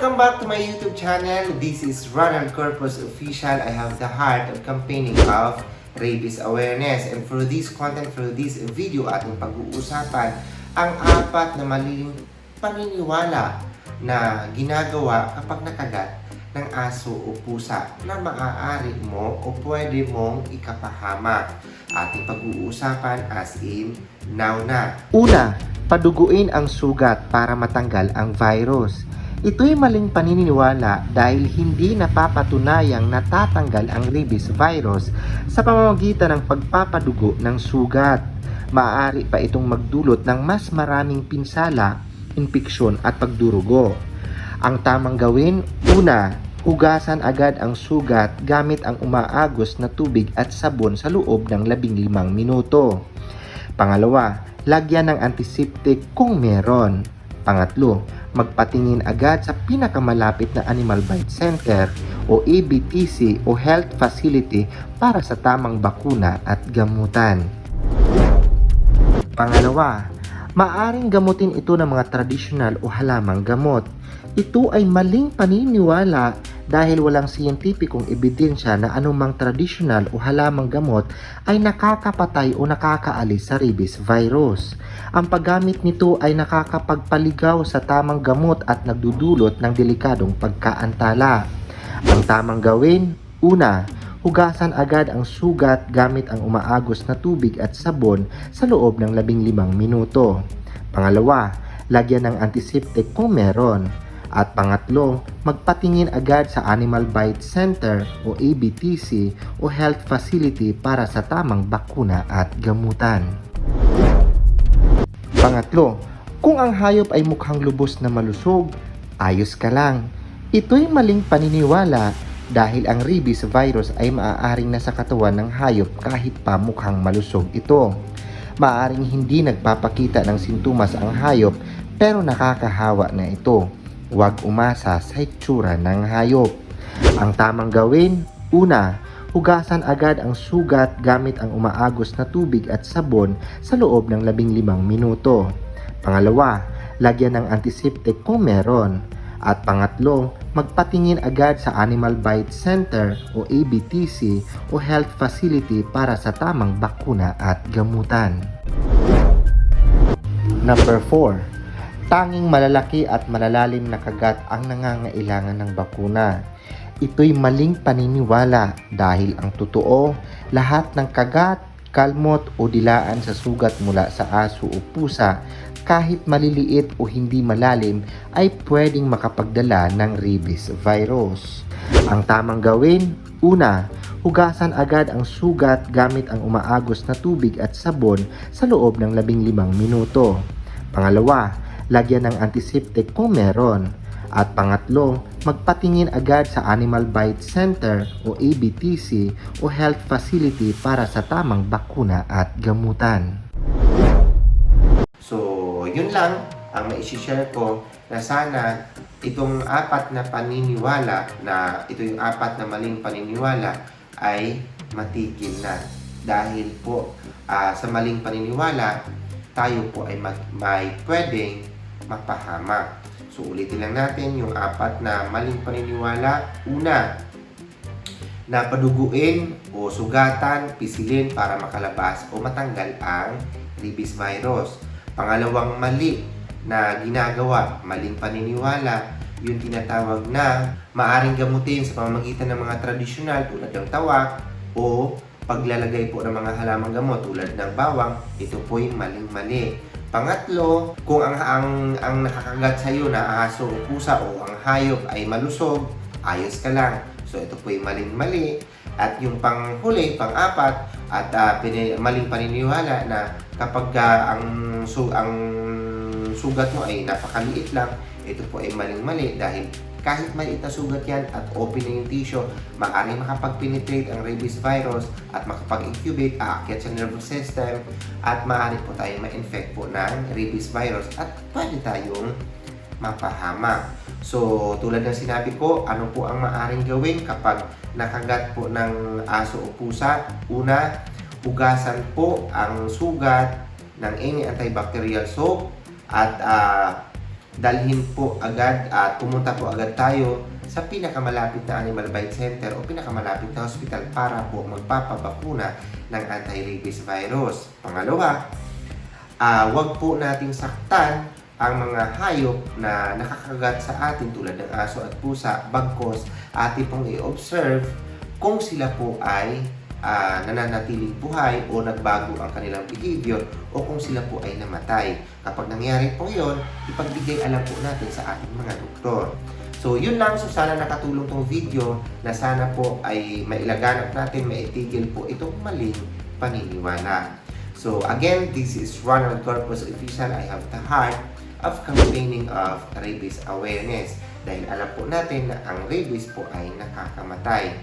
welcome back to my YouTube channel. This is Ronald Corpus Official. I have the heart of campaigning of rabies awareness. And for this content, for this video, ating pag-uusapan ang apat na maling paniniwala na ginagawa kapag nakagat ng aso o pusa na maaari mo o pwede mong ikapahamak. Ating pag-uusapan as in now na. Una, paduguin ang sugat para matanggal ang virus. Ito'y maling paniniwala dahil hindi napapatunayang natatanggal ang rabies virus sa pamamagitan ng pagpapadugo ng sugat. Maaari pa itong magdulot ng mas maraming pinsala, impeksyon at pagdurugo. Ang tamang gawin, una, hugasan agad ang sugat gamit ang umaagos na tubig at sabon sa loob ng 15 minuto. Pangalawa, lagyan ng antiseptic kung meron. Pangatlo, magpatingin agad sa pinakamalapit na Animal Bite Center o ABTC o health facility para sa tamang bakuna at gamutan. Pangalawa, maaring gamutin ito ng mga tradisyonal o halamang gamot. Ito ay maling paniniwala dahil walang siyentipikong ebidensya na anumang tradisyonal o halamang gamot ay nakakapatay o nakakaalis sa rabies virus. Ang paggamit nito ay nakakapagpaligaw sa tamang gamot at nagdudulot ng delikadong pagkaantala. Ang tamang gawin, una, hugasan agad ang sugat gamit ang umaagos na tubig at sabon sa loob ng 15 minuto. Pangalawa, lagyan ng antiseptic kung meron. At pangatlo, magpatingin agad sa Animal Bite Center o ABTC o health facility para sa tamang bakuna at gamutan. Pangatlo, kung ang hayop ay mukhang lubos na malusog, ayos ka lang. Ito'y maling paniniwala dahil ang rabies virus ay maaaring nasa katawan ng hayop kahit pa mukhang malusog ito. Maaaring hindi nagpapakita ng sintomas ang hayop pero nakakahawa na ito. Huwag umasa sa itsura ng hayop. Ang tamang gawin, una, hugasan agad ang sugat gamit ang umaagos na tubig at sabon sa loob ng 15 minuto. Pangalawa, lagyan ng antiseptic kung meron. At pangatlo, magpatingin agad sa Animal Bite Center o ABTC o health facility para sa tamang bakuna at gamutan. Number 4. Tanging malalaki at malalalim na kagat ang nangangailangan ng bakuna. Ito'y maling paniniwala dahil ang totoo, lahat ng kagat, kalmot o dilaan sa sugat mula sa aso o pusa, kahit maliliit o hindi malalim, ay pwedeng makapagdala ng rabies virus. Ang tamang gawin, una, hugasan agad ang sugat gamit ang umaagos na tubig at sabon sa loob ng 15 minuto. Pangalawa, lagyan ng antiseptic kung meron. At pangatlo, magpatingin agad sa Animal Bite Center o ABTC o health facility para sa tamang bakuna at gamutan. So, yun lang ang maishishare ko na sana itong apat na paniniwala na ito yung apat na maling paniniwala ay matigil na. Dahil po sa maling paniniwala, tayo po ay may pwedeng mapahamak. So, ulitin lang natin yung apat na maling paniniwala. Una, na paduguin o sugatan, pisilin para makalabas o matanggal ang rabies virus. Pangalawang mali na ginagawa, maling paniniwala, yung tinatawag na maaring gamutin sa pamamagitan ng mga tradisyonal tulad ng tawak o paglalagay po ng mga halamang gamot tulad ng bawang. Ito po yung maling-mali. Pangatlo, kung ang nakakagat sa iyo na aso o pusa o ang hayop ay malusog, ayos ka lang. So ito po yung maling-mali. At yung panghuli, pang-apat, at maling paniniwala na kapag ang sugat mo ay napakaliit lang, ito po ay maling-mali dahil kahit maliit na sugat yan at open na yung tissue, maaaring makapag-penetrate ang rabies virus at makapag-incubate, aakyat sa nervous system at maaari po tayo ma-infect po ng rabies virus at pwede tayong mapahamak. So, tulad ng sinabi ko, ano po ang maaaring gawin kapag nakagat po ng aso o pusa? Una, hugasan po ang sugat ng any antibacterial soap at dalhin po agad at pumunta po agad tayo sa pinakamalapit na Animal Bite Center o pinakamalapit na hospital para po magpapabakuna ng anti-rabies virus. Pangalawa, wag po nating saktan ang mga hayop na nakakagat sa atin tulad ng aso at pusa, bagkos atin pong i-observe kung sila po ay nananatiling buhay o nagbago ang kanilang behavior o kung sila po ay namatay. Kapag nangyari po yon, ipagbigay alam po natin sa ating mga doktor. So yun lang, so sana nakatulong tong video na sana po ay mailaganap natin, maitigil po itong maling paniniwala. So again, this is Ronald Corpus Official. I have the heart of campaigning of rabies awareness dahil alam po natin na ang rabies po ay nakakamatay.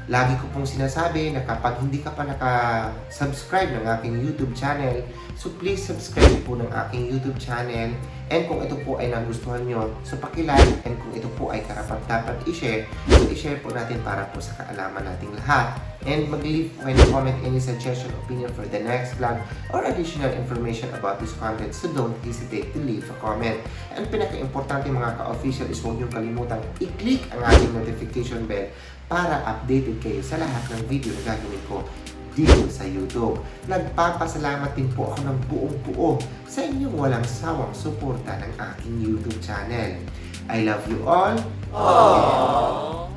Lagi ko pong sinasabi na kapag hindi ka pa naka-subscribe ng aking YouTube channel, so please subscribe po ng aking YouTube channel. And kung ito po ay nagustuhan nyo, so paki-like. And kung ito po ay karapat-dapat i-share, so i-share po natin para po sa kaalaman nating lahat. And mag-leave po kayo comment any suggestion, opinion for the next vlog or additional information about this content. So don't hesitate to leave a comment. And pinaka-importante mga ka-official is huwag nyo kalimutang i-click ang ating notification bell para updated kayo sa lahat ng video na gagawin ko dito sa YouTube. Nagpapasalamat din po ako ng buong-buo sa inyong walang sawang suporta ng aking YouTube channel. I love you all. Aww.